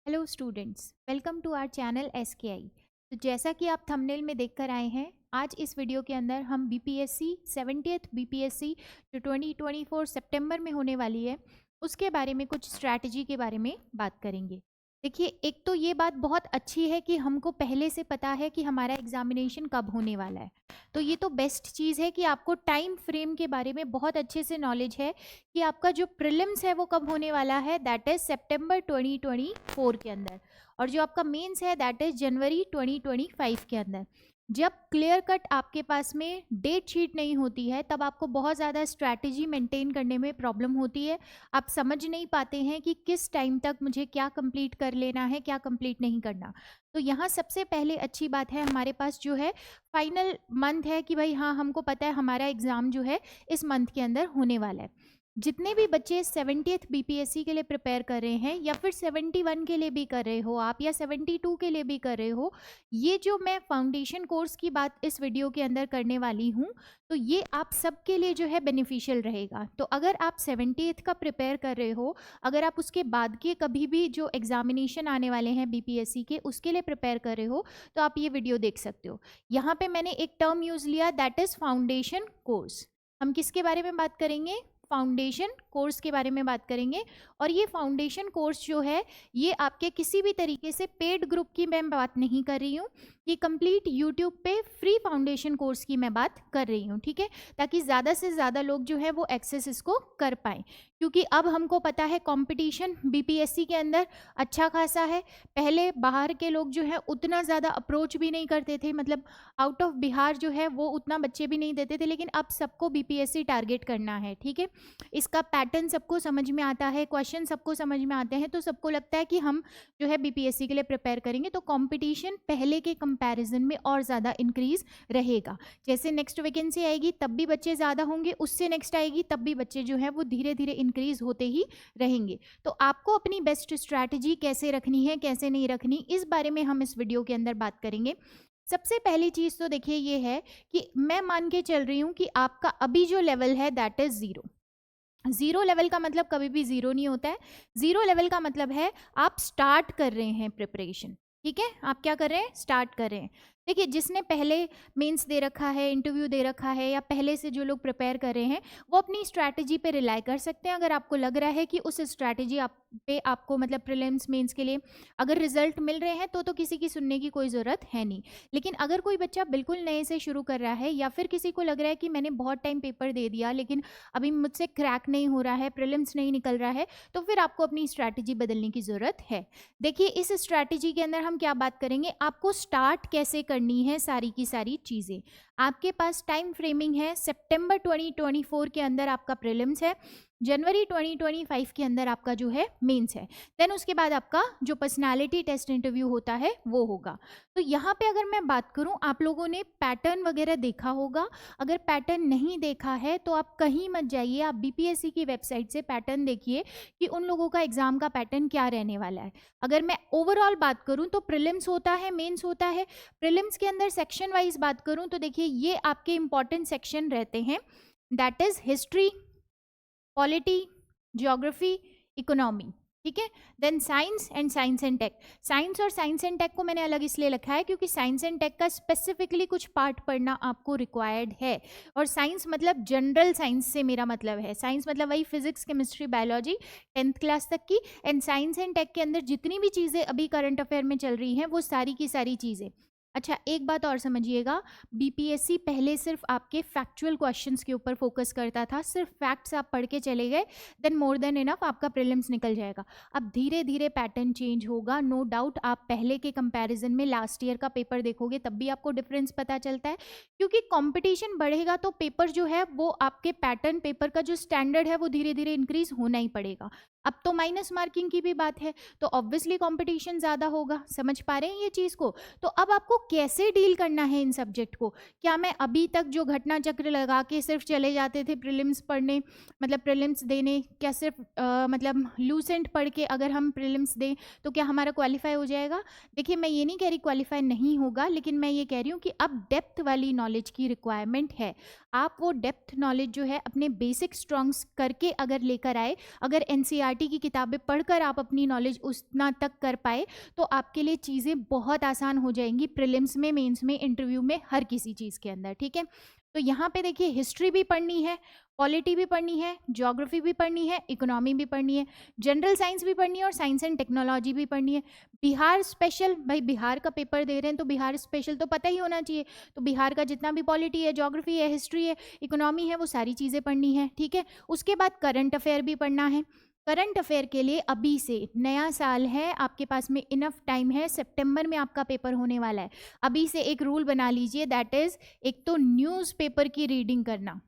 Hello students, welcome to our channel SKI. तो जैसा कि आप थंबनेल में देखकर आए हैं, आज इस वीडियो के अंदर हम बीपीएससी 70th बीपीएससी जो 2024 सितंबर में होने वाली है उसके बारे में कुछ स्ट्रैटेजी के बारे में बात करेंगे। देखिए, एक तो ये बात बहुत अच्छी है कि हमको पहले से पता है कि हमारा एग्जामिनेशन कब होने वाला है। तो ये तो बेस्ट चीज़ है कि आपको टाइम फ्रेम के बारे में बहुत अच्छे से नॉलेज है कि आपका जो प्रीलिम्स है वो कब होने वाला है, दैट इज सितंबर 2024 के अंदर, और जो आपका मेंस है दैट इज जनवरी 2025 के अंदर। जब क्लियर कट आपके पास में डेट शीट नहीं होती है तब आपको बहुत ज़्यादा स्ट्रैटेजी मेंटेन करने में प्रॉब्लम होती है। आप समझ नहीं पाते हैं कि किस टाइम तक मुझे क्या कंप्लीट कर लेना है, क्या कंप्लीट नहीं करना। तो यहाँ सबसे पहले अच्छी बात है, हमारे पास जो है फाइनल मंथ है कि भाई हाँ, हमको पता है हमारा एग्ज़ाम जो है इस मंथ के अंदर होने वाला है। जितने भी बच्चे 70th बीपीएससी के लिए प्रिपेयर कर रहे हैं या फिर 71 के लिए भी कर रहे हो आप, या 72 के लिए भी कर रहे हो, ये जो मैं फाउंडेशन कोर्स की बात इस वीडियो के अंदर करने वाली हूँ, तो ये आप सबके लिए जो है बेनिफिशियल रहेगा। तो अगर आप 70th का प्रिपेयर कर रहे हो, अगर आप उसके बाद के कभी भी जो एग्जामिनेशन आने वाले हैं बीपीएससी के उसके लिए प्रिपेयर कर रहे हो, तो आप ये वीडियो देख सकते हो। यहाँ पे मैंने एक टर्म यूज़ लिया, दैट इज़ फाउंडेशन कोर्स। हम किसके बारे में बात करेंगे? फाउंडेशन कोर्स के बारे में बात करेंगे। और ये फाउंडेशन कोर्स जो है, ये आपके किसी भी तरीके से पेड ग्रुप की मैं बात नहीं कर रही हूँ, ये कंप्लीट यूट्यूब पे फ्री फाउंडेशन कोर्स की मैं बात कर रही हूँ, ठीक है, ताकि ज़्यादा से ज़्यादा लोग जो है वो एक्सेस इसको कर पाएँ। क्योंकि अब हमको पता है कंपटीशन बीपीएससी के अंदर अच्छा खासा है। पहले बाहर के लोग जो है उतना ज़्यादा अप्रोच भी नहीं करते थे, मतलब आउट ऑफ बिहार जो है वो उतना बच्चे भी नहीं देते थे, लेकिन अब सबको बीपीएससी टारगेट करना है, ठीक है। इसका पैटर्न सबको समझ में आता है, क्वेश्चन सबको समझ में आते हैं, तो सबको लगता है कि हम जो है बीपीएससी के लिए प्रिपेयर करेंगे, तो कंपटीशन पहले के कंपैरिजन में और ज़्यादा इंक्रीज रहेगा। जैसे नेक्स्ट वैकेंसी आएगी तब भी बच्चे ज़्यादा होंगे, उससे नेक्स्ट आएगी तब भी बच्चे जो है वो धीरे धीरे इंक्रीज होते ही रहेंगे। तो आपको अपनी बेस्ट स्ट्रैटेजी कैसे रखनी है, कैसे नहीं रखनी, इस बारे में हम इस वीडियो के अंदर बात करेंगे। सबसे पहली चीज़ तो देखिए ये है कि मैं मान के चल रही हूँ कि आपका अभी जो लेवल है that is zero. Zero level का मतलब कभी भी ज़ीरो नहीं होता है। ज़ीरो लेवल का मतलब है आप स्टार्ट कर रहे हैं प्रिपरेशन, ठीक है। आप क्या कर रहे हैं? स्टार्ट कर रहे हैं। देखिए, जिसने पहले मेंस दे रखा है, इंटरव्यू दे रखा है, या पहले से जो लोग प्रिपेयर कर रहे हैं, वो अपनी स्ट्रैटेजी पे रिलाई कर सकते हैं। अगर आपको लग रहा है कि उस स्ट्रैटेजी पे आपको मतलब प्रीलिम्स मेंस के लिए अगर रिजल्ट मिल रहे हैं तो किसी की सुनने की कोई ज़रूरत है नहीं। लेकिन अगर कोई बच्चा बिल्कुल नए से शुरू कर रहा है, या फिर किसी को लग रहा है कि मैंने बहुत टाइम पेपर दे दिया लेकिन अभी मुझसे क्रैक नहीं हो रहा है, प्रीलिम्स नहीं निकल रहा है, तो फिर आपको अपनी स्ट्रैटेजी बदलने की ज़रूरत है। देखिए, इस स्ट्रैटेजी के अंदर हम क्या बात करेंगे, आपको स्टार्ट कैसे करनी है सारी की सारी चीज़ें। आपके पास टाइम फ्रेमिंग है, सितंबर 2024 के अंदर आपका प्रीलिम्स है, जनवरी 2025 के अंदर आपका जो है मेंस है, देन उसके बाद आपका जो पर्सनालिटी टेस्ट इंटरव्यू होता है वो होगा। तो यहाँ पे अगर मैं बात करूँ, आप लोगों ने पैटर्न वगैरह देखा होगा। अगर पैटर्न नहीं देखा है तो आप कहीं मत जाइए, आप बीपीएससी की वेबसाइट से पैटर्न देखिए कि उन लोगों का एग्जाम का पैटर्न क्या रहने वाला है। अगर मैं ओवरऑल बात करूं तो प्रीलिम्स होता है, मेंस होता है। प्रीलिम्स के अंदर सेक्शन वाइज बात करूं तो देखिए, ये आपके इंपॉर्टेंट सेक्शन रहते हैं, that is history, polity, geography, economy, ठीक है। Then science and tech. Science और साइंस एंड टेक को मैंने अलग इसलिए लिखा है क्योंकि साइंस एंड टेक का स्पेसिफिकली कुछ पार्ट पढ़ना आपको रिक्वायर्ड है। और साइंस मतलब जनरल साइंस से मेरा मतलब है, साइंस मतलब वही physics, chemistry, biology 10th class तक की। एंड साइंस एंड टेक के अंदर जितनी भी चीज़ें अभी करंट अफेयर में चल रही हैं वो सारी की सारी चीज़ें। अच्छा, एक बात और समझिएगा, बीपीएससी पहले सिर्फ आपके फैक्चुअल क्वेश्चंस के ऊपर फोकस करता था, सिर्फ फैक्ट्स आप पढ़ के चले गए, देन मोर देन इनफ आपका प्रीलिम्स निकल जाएगा। अब धीरे धीरे पैटर्न चेंज होगा, नो डाउट। आप पहले के कंपैरिजन में लास्ट ईयर का पेपर देखोगे तब भी आपको डिफरेंस पता चलता है, क्योंकि कंपटीशन बढ़ेगा तो पेपर जो है वो आपके पैटर्न पेपर का जो स्टैंडर्ड है वो धीरे धीरे इंक्रीज होना ही पड़ेगा। अब तो माइनस मार्किंग की भी बात है, तो ऑब्वियसली कंपटीशन ज़्यादा होगा। समझ पा रहे हैं ये चीज़ को? तो अब आपको कैसे डील करना है इन सब्जेक्ट को। क्या मैं अभी तक जो घटना चक्र लगा के सिर्फ चले जाते थे प्रीलिम्स पढ़ने, मतलब प्रीलिम्स देने, क्या सिर्फ मतलब लूसेंट पढ़ के अगर हम प्रीलिम्स दें तो क्या हमारा क्वालिफाई हो जाएगा? देखिए, मैं ये नहीं कह रही क्वालिफाई नहीं होगा, लेकिन मैं ये कह रही हूँ कि अब डेप्थ वाली नॉलेज की रिक्वायरमेंट है। आप वो डेप्थ नॉलेज जो है अपने बेसिक स्ट्रॉन्ग्स करके अगर लेकर आए, अगर एनसीईआरटी की किताबें पढ़कर आप अपनी नॉलेज उतना तक कर पाए, तो आपके लिए चीज़ें बहुत आसान हो जाएंगी प्रीलिम्स में, मेंस में, इंटरव्यू में, हर किसी चीज़ के अंदर। ठीक है, तो यहाँ पे देखिए हिस्ट्री भी पढ़नी है, पॉलिटी भी पढ़नी है, ज्योग्राफी भी पढ़नी है, इकोनॉमी भी पढ़नी है, जनरल साइंस भी पढ़नी है और साइंस एंड टेक्नोलॉजी भी पढ़नी है। बिहार स्पेशल, भाई बिहार का पेपर दे रहे हैं तो बिहार स्पेशल तो पता ही होना चाहिए, तो बिहार का जितना भी पॉलिटी है, ज्योग्राफी है, हिस्ट्री है, इकोनॉमी है, वो सारी चीज़ें पढ़नी है। ठीक है, उसके बाद करंट अफेयर भी पढ़ना है। करंट अफेयर के लिए अभी से, नया साल है, आपके पास में इनफ टाइम है, सितंबर में आपका पेपर होने वाला है, अभी से एक रूल बना लीजिए, दैट इज एक तो न्यूज़पेपर की रीडिंग करना।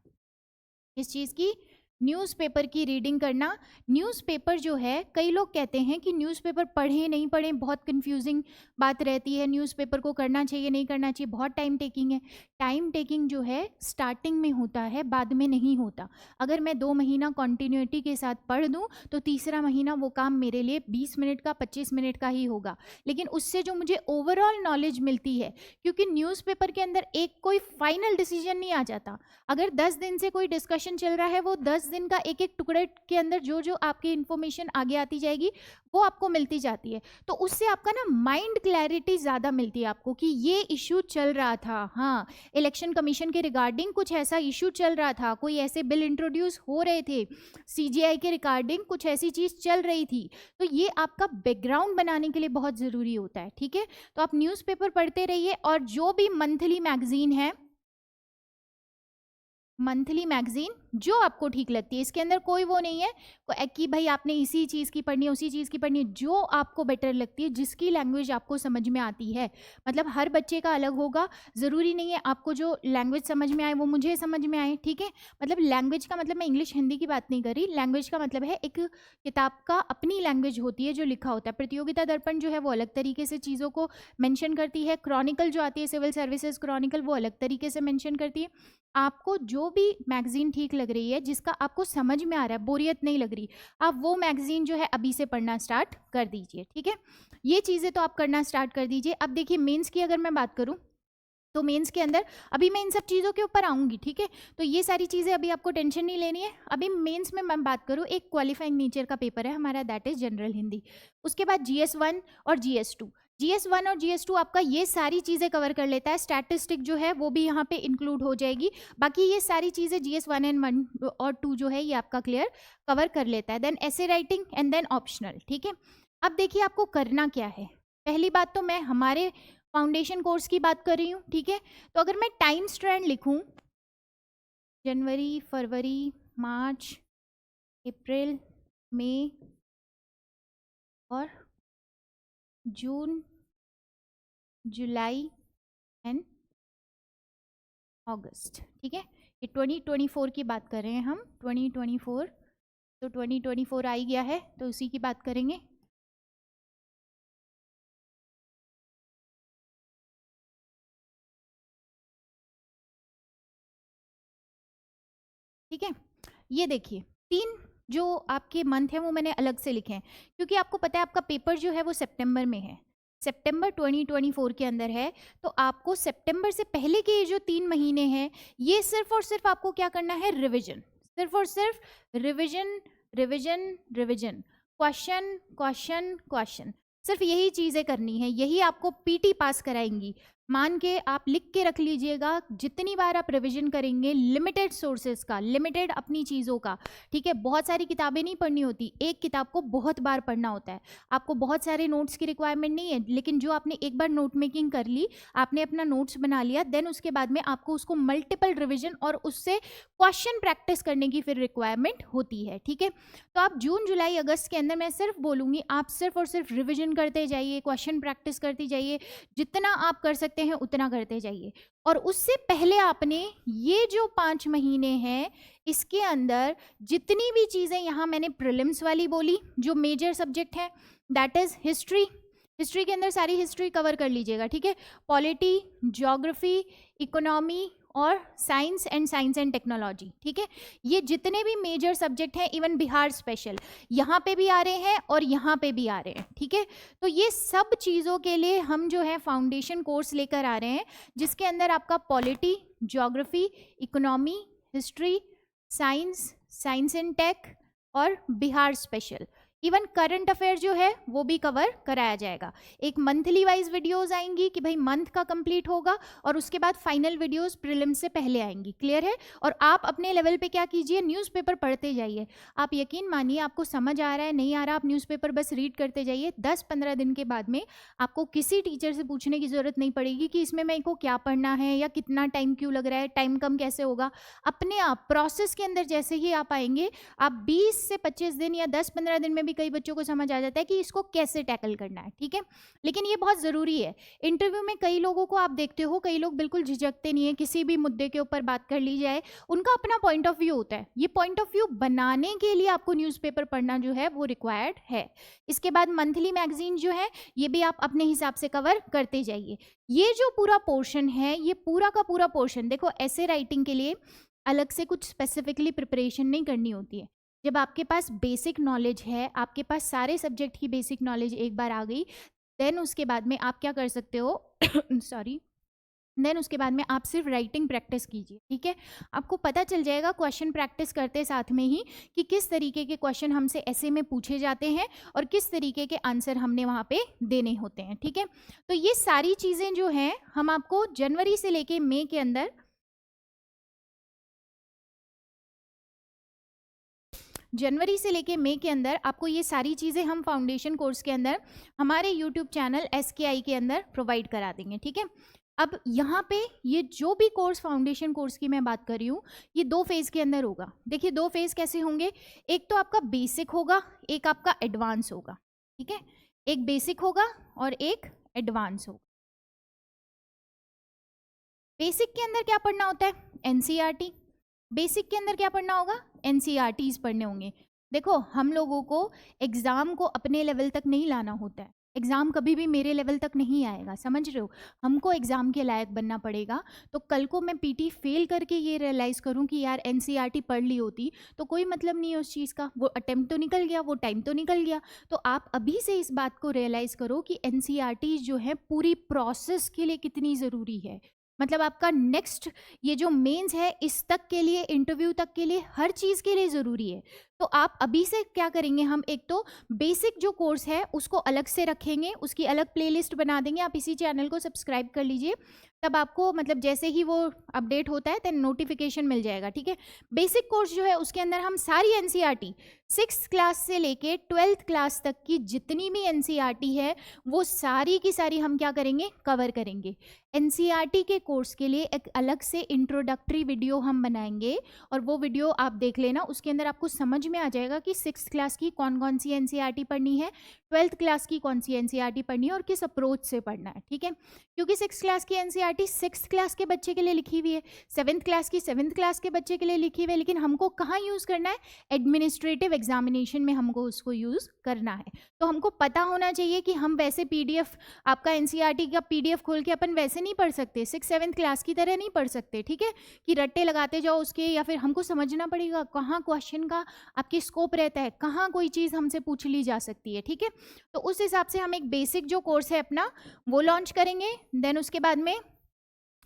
किस चीज़ की? न्यूज़पेपर की रीडिंग करना। न्यूज़पेपर जो है, कई लोग कहते हैं कि न्यूज़पेपर पढ़ें नहीं पढ़ें, बहुत कंफ्यूजिंग बात रहती है, न्यूज़पेपर को करना चाहिए नहीं करना चाहिए, बहुत टाइम टेकिंग है। टाइम टेकिंग जो है स्टार्टिंग में होता है, बाद में नहीं होता। अगर मैं 2 महीना कॉन्टिन्यूटी के साथ पढ़ दूँ तो तीसरा महीना वो काम मेरे लिए 20 मिनट का, 25 मिनट का ही होगा, लेकिन उससे जो मुझे ओवरऑल नॉलेज मिलती है, क्योंकि न्यूज़पेपर के अंदर एक कोई फाइनल डिसीजन नहीं आ जाता। अगर 10 दिन से कोई डिस्कशन चल रहा है, वो 10 दिन का एक एक टुकड़े के अंदर जो जो आपकी इन्फॉर्मेशन आगे आती जाएगी वो आपको मिलती जाती है, तो उससे आपका ना माइंड क्लैरिटी ज़्यादा मिलती है आपको कि ये इशू चल रहा था, हाँ इलेक्शन कमीशन के रिगार्डिंग कुछ ऐसा इशू चल रहा था, कोई ऐसे बिल इंट्रोड्यूस हो रहे थे, सीजीआई के रिगार्डिंग कुछ ऐसी चीज़ चल रही थी, तो ये आपका बैकग्राउंड बनाने के लिए बहुत ज़रूरी होता है। ठीक है, तो आप न्यूज़पेपर पढ़ते रहिए, और जो भी मंथली मैगजीन है, मंथली मैगजीन जो आपको ठीक लगती है, इसके अंदर कोई वो नहीं है कि भाई आपने इसी चीज़ की पढ़नी है, उसी चीज़ की पढ़नी है, जो आपको बेटर लगती है, जिसकी लैंग्वेज आपको समझ में आती है। मतलब हर बच्चे का अलग होगा, ज़रूरी नहीं है आपको जो लैंग्वेज समझ में आए वो मुझे समझ में आए। ठीक है, मतलब लैंग्वेज का मतलब मैं इंग्लिश हिंदी की बात नहीं कर रही, लैंग्वेज का मतलब है एक किताब का अपनी लैंग्वेज होती है जो लिखा होता है। प्रतियोगिता दर्पण जो है वो अलग तरीके से चीज़ों को मेंशन करती है, क्रॉनिकल जो आती है सिविल सर्विसेज क्रॉनिकल, वो अलग तरीके से मेंशन करती है। आपको जो भी मैगजीन ठीक लग रही है, जिसका आपको समझ में आ रहा है, बोरियत नहीं लग रही, आप वो मैगजीन जो है अभी से पढ़ना स्टार्ट कर दीजिए। ठीक है, ये चीज़ें तो आप करना स्टार्ट कर दीजिए। अब देखिए मेंस की अगर मैं बात करूं, तो मेंस के अंदर अभी मैं इन सब चीज़ों के ऊपर आऊँगी। ठीक है, तो ये सारी चीज़ें अभी आपको टेंशन नहीं लेनी है। अभी मेंस में मैं बात करूँ, एक क्वालिफाइंग नेचर का पेपर है हमारा, दैट इज जनरल हिंदी। उसके बाद GS1 और GS2, GS1 और GS2 आपका ये सारी चीज़ें कवर कर लेता है। स्टैटिस्टिक जो है वो भी यहाँ पे इंक्लूड हो जाएगी। बाकी ये सारी चीज़ें GS1 एंड 1 और 2 जो है ये आपका क्लियर कवर कर लेता है। देन ऐसे राइटिंग एंड देन ऑप्शनल। ठीक है, अब देखिए आपको करना क्या है। पहली बात तो मैं हमारे फाउंडेशन कोर्स की बात कर रही हूँ। ठीक है, तो अगर मैं टाइम स्ट्रैंड लिखूँ, जनवरी, फरवरी, मार्च, अप्रैल, मई और जून, जुलाई एंड अगस्त। ठीक है, ये 2024 की बात कर रहे हैं हम, 2024, तो 2024 आ ही गया है तो उसी की बात करेंगे। ठीक है, ये देखिए 3 जो आपके मंथ हैं वो मैंने अलग से लिखे हैं, क्योंकि आपको पता है आपका पेपर जो है वो सितंबर में है, सितंबर 2024 के अंदर है, तो आपको सितंबर से पहले के ये जो 3 महीने हैं, ये सिर्फ और सिर्फ आपको क्या करना है, रिविजन, सिर्फ और सिर्फ revision, revision, revision, question, question, question, सिर्फ यही चीज़ें करनी है, यही आपको पीटी पास कराएंगी। मान के आप लिख के रख लीजिएगा, जितनी बार आप रिवीजन करेंगे, लिमिटेड सोर्सेज का, लिमिटेड अपनी चीज़ों का। ठीक है, बहुत सारी किताबें नहीं पढ़नी होती, एक किताब को बहुत बार पढ़ना होता है। आपको बहुत सारे नोट्स की रिक्वायरमेंट नहीं है, लेकिन जो आपने एक बार नोट मेकिंग कर ली, आपने अपना नोट्स बना लिया, देन उसके बाद में आपको उसको मल्टीपल रिविजन और उससे क्वेश्चन प्रैक्टिस करने की फिर रिक्वायरमेंट होती है। ठीक है, तो आप जून, जुलाई, अगस्त के अंदर मैं सिर्फ बोलूँगी, आप सिर्फ और सिर्फ रिविजन करते जाइए, क्वेश्चन प्रैक्टिस करती जाइए, जितना आप कर सकते हैं उतना करते जाइए। और उससे पहले आपने ये जो 5 महीने हैं, इसके अंदर जितनी भी चीज़ें यहाँ मैंने प्रीलिम्स वाली बोली, जो मेजर सब्जेक्ट है, दैट इज हिस्ट्री, हिस्ट्री के अंदर सारी हिस्ट्री कवर कर लीजिएगा। ठीक है, पॉलिटी, ज्योग्राफी, इकोनॉमी और साइंस एंड टेक्नोलॉजी, ठीक है। ये जितने भी मेजर सब्जेक्ट हैं, इवन बिहार स्पेशल यहाँ पे भी आ रहे हैं और यहाँ पे भी आ रहे हैं, ठीक है। तो ये सब चीज़ों के लिए हम जो है फाउंडेशन कोर्स लेकर आ रहे हैं, जिसके अंदर आपका polity, geography, economy, history, science and tech और Bihar special, even current affair जो है वो भी कवर कराया जाएगा। एक मंथली वाइज वीडियोस आएंगी कि भाई मंथ का कंप्लीट होगा, और उसके बाद फाइनल वीडियोस प्रीलिम्स से पहले आएंगी, क्लियर है। और आप अपने लेवल पे क्या कीजिए, न्यूज़पेपर पढ़ते जाइए। आप यकीन मानिए, आपको समझ आ रहा है नहीं आ रहा, आप न्यूज़पेपर बस रीड करते जाइए। 10-15 दिन के बाद में आपको किसी टीचर से पूछने की ज़रूरत नहीं पड़ेगी कि इसमें मेरे को क्या पढ़ना है या कितना टाइम क्यों लग रहा है, टाइम कम कैसे होगा। अपने आप प्रोसेस के अंदर जैसे ही आप आएंगे, आप 20 से 25 दिन या 10-15 दिन में भी कई बच्चों को समझ आ जाता है कि इसको कैसे टैकल करना है, ठीक है। लेकिन ये बहुत ज़रूरी है। इंटरव्यू में कई लोगों को आप देखते हो, कई लोग बिल्कुल झिझकते नहीं है, किसी भी मुद्दे के ऊपर बात कर ली जाए, उनका अपना पॉइंट ऑफ व्यू होता है। ये पॉइंट ऑफ व्यू बनाने के लिए आपको न्यूज़पेपर पढ़ना जो है वो रिक्वायर्ड है। इसके बाद मंथली मैगजीन जो है, ये भी आप अपने हिसाब से कवर करते जाइए। ये जो पूरा पोर्शन है, ये पूरा का पूरा पोर्शन, देखो ऐसे राइटिंग के लिए अलग से कुछ स्पेसिफिकली प्रिपरेशन नहीं करनी होती है। जब आपके पास बेसिक नॉलेज है, आपके पास सारे सब्जेक्ट की बेसिक नॉलेज एक बार आ गई, देन उसके बाद में आप क्या कर सकते हो सॉरी देन उसके बाद में आप सिर्फ राइटिंग प्रैक्टिस कीजिए, ठीक है। आपको पता चल जाएगा क्वेश्चन प्रैक्टिस करते साथ में ही कि किस तरीके के क्वेश्चन हमसे ऐसे में पूछे जाते हैं और किस तरीके के आंसर हमने वहाँ पे देने होते हैं, ठीक है। तो ये सारी चीज़ें जो हैं हम आपको जनवरी से लेके मई के अंदर आपको ये सारी चीज़ें हम फाउंडेशन कोर्स के अंदर हमारे यूट्यूब चैनल SKI के अंदर प्रोवाइड करा देंगे, ठीक है। अब यहाँ पे ये जो भी कोर्स फाउंडेशन कोर्स की मैं बात कर रही हूँ, ये 2 फेज़ के अंदर होगा। देखिए 2 फेज़ कैसे होंगे, एक तो आपका बेसिक होगा, एक आपका एडवांस होगा, ठीक है। एक बेसिक होगा और एक एडवांस होगा। बेसिक के अंदर क्या पढ़ना होता है, NCERT। बेसिक के अंदर क्या पढ़ना होगा, NCERTs पढ़ने होंगे। देखो हम लोगों को एग्ज़ाम को अपने लेवल तक नहीं लाना होता है। एग्ज़ाम कभी भी मेरे लेवल तक नहीं आएगा, समझ रहे हो। हमको एग्ज़ाम के लायक बनना पड़ेगा। तो कल को मैं PT फेल करके ये रियलाइज़ करूँ कि यार NCERT पढ़ ली होती तो कोई मतलब नहीं है उस चीज़ का, वो अटेम्प्ट तो निकल गया, वो टाइम तो निकल गया। तो आप अभी से इस बात को रियलाइज़ करो कि NCERTs जो है पूरी प्रोसेस के लिए कितनी ज़रूरी है। मतलब आपका नेक्स्ट ये जो मेंस है, इस तक के लिए, इंटरव्यू तक के लिए, हर चीज़ के लिए ज़रूरी है। तो आप अभी से क्या करेंगे, हम एक तो बेसिक जो कोर्स है उसको अलग से रखेंगे, उसकी अलग प्लेलिस्ट बना देंगे। आप इसी चैनल को सब्सक्राइब कर लीजिए, तब आपको मतलब जैसे ही वो अपडेट होता है देन नोटिफिकेशन मिल जाएगा, ठीक है। बेसिक कोर्स जो है उसके अंदर हम सारी NCERT 6th क्लास से लेके 12th क्लास तक की जितनी भी NCERT है वो सारी की सारी हम क्या करेंगे, कवर करेंगे। NCERT के कोर्स के लिए एक अलग से इंट्रोडक्टरी वीडियो हम बनाएंगे, और वो वीडियो आप देख लेना। उसके अंदर आपको समझ में आ जाएगा कि 6th क्लास की कौन कौन सी NCERT पढ़नी है, 12th क्लास की कौन सी NCERT पढ़नी है और किस अप्रोच से पढ़ना है, ठीक है। क्योंकि 6th क्लास की NCERT 6th क्लास के बच्चे के लिए लिखी हुई है, 7th क्लास की 7th क्लास के बच्चे के लिए लिखी हुई है, लेकिन हमको कहाँ यूज़ करना है, एडमिनिस्ट्रेटिव एग्जामिनेशन में हमको उसको यूज़ करना है। तो हमको पता होना चाहिए कि हम वैसे PDF आपका NCERT का PDF खोल के अपन वैसे नहीं पढ़ सकते, 6th-7th क्लास की तरह नहीं पढ़ सकते, ठीक है, कि रट्टे लगाते जाओ उसके, या फिर हमको समझना पड़ेगा कहाँ क्वेश्चन का आपके स्कोप रहता है, कहाँ कोई चीज़ हमसे पूछ ली जा सकती है, ठीक है। तो उस हिसाब से हम एक बेसिक जो कोर्स है अपना वो लॉन्च करेंगे। देन उसके बाद में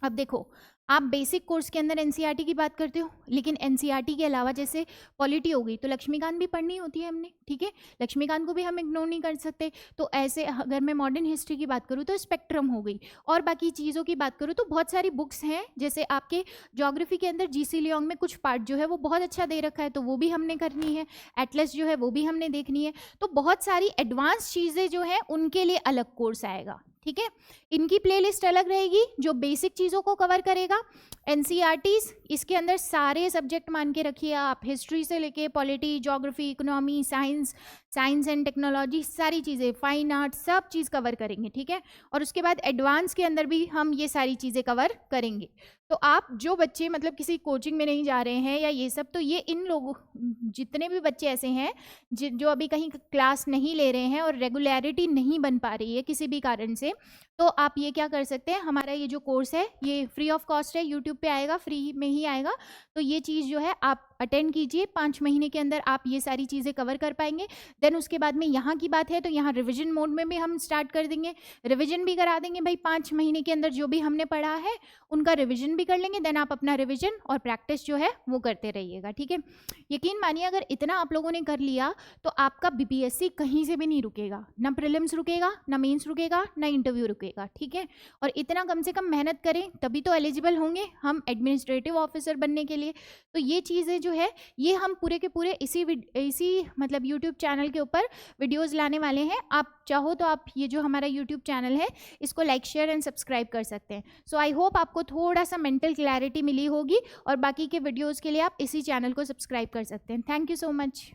अब देखो, आप बेसिक कोर्स के अंदर NCERT की बात करते हो, लेकिन NCERT के अलावा जैसे पॉलिटी हो गई तो लक्ष्मीकांत भी पढ़नी होती है हमने, ठीक है। लक्ष्मीकांत को भी हम इग्नोर नहीं कर सकते। तो ऐसे अगर मैं मॉडर्न हिस्ट्री की बात करूँ तो स्पेक्ट्रम हो गई, और बाकी चीज़ों की बात करूँ तो बहुत सारी बुक्स हैं। जैसे आपके ज्योग्राफी के अंदर GC लियोंग में कुछ पार्ट जो है वो बहुत अच्छा दे रखा है, तो वो भी हमने करनी है। एटलस जो है वो भी हमने देखनी है। तो बहुत सारी एडवांस चीज़ें जो है उनके लिए अलग कोर्स आएगा, ठीक है। इनकी प्लेलिस्ट अलग रहेगी जो बेसिक चीज़ों को कवर करेगा। NCERTs इसके अंदर सारे सब्जेक्ट मान के रखिए आप, हिस्ट्री से लेके polity, geography, economy, science and technology, सारी चीज़ें, फाइन आर्ट, सब चीज़ कवर करेंगे, ठीक है। और उसके बाद एडवांस के अंदर भी हम ये सारी चीज़ें कवर करेंगे। तो आप जो बच्चे मतलब किसी कोचिंग में नहीं जा रहे हैं या ये सब, तो ये इन लोगों, जितने भी बच्चे ऐसे हैं जो अभी कहीं क्लास नहीं ले रहे हैं और रेगुलरिटी नहीं बन पा रही है किसी भी कारण से, तो आप ये क्या कर सकते हैं, हमारा ये जो कोर्स है ये फ्री ऑफ कॉस्ट है, यूट्यूब पे आएगा, फ्री में ही आएगा। तो ये चीज़ जो है आप अटेंड कीजिए, 5 महीने के अंदर आप ये सारी चीज़ें कवर कर पाएंगे। देन उसके बाद में यहाँ की बात है तो यहाँ रिविजन मोड में भी हम स्टार्ट कर देंगे, रिविजन भी करा देंगे भाई। 5 महीने के अंदर जो भी हमने पढ़ा है उनका रिविजन भी कर लेंगे। देन आप अपना रिविजन और प्रैक्टिस जो है वो करते रहिएगा, ठीक है। यकीन मानिए अगर इतना आप लोगों ने कर लिया तो आपका बीपीएससी कहीं से भी नहीं रुकेगा, ना प्रीलिम्स रुकेगा, ना मेंस रुकेगा, ना इंटरव्यू रुकेगा, ठीक है। और इतना कम से कम मेहनत करें तभी तो एलिजिबल होंगे हम एडमिनिस्ट्रेटिव ऑफिसर बनने के लिए। तो ये चीज़ें जो है ये हम पूरे के पूरे इसी मतलब यूट्यूब चैनल के ऊपर वीडियोज़ लाने वाले हैं। आप चाहो तो आप ये जो हमारा यूट्यूब चैनल है इसको लाइक शेयर एंड सब्सक्राइब कर सकते हैं। सो आई होप आपको थोड़ा सा मेंटल क्लैरिटी मिली होगी और बाकी के वीडियोज़ के लिए आप इसी चैनल को सब्सक्राइब कर सकते हैं। Thank you so much.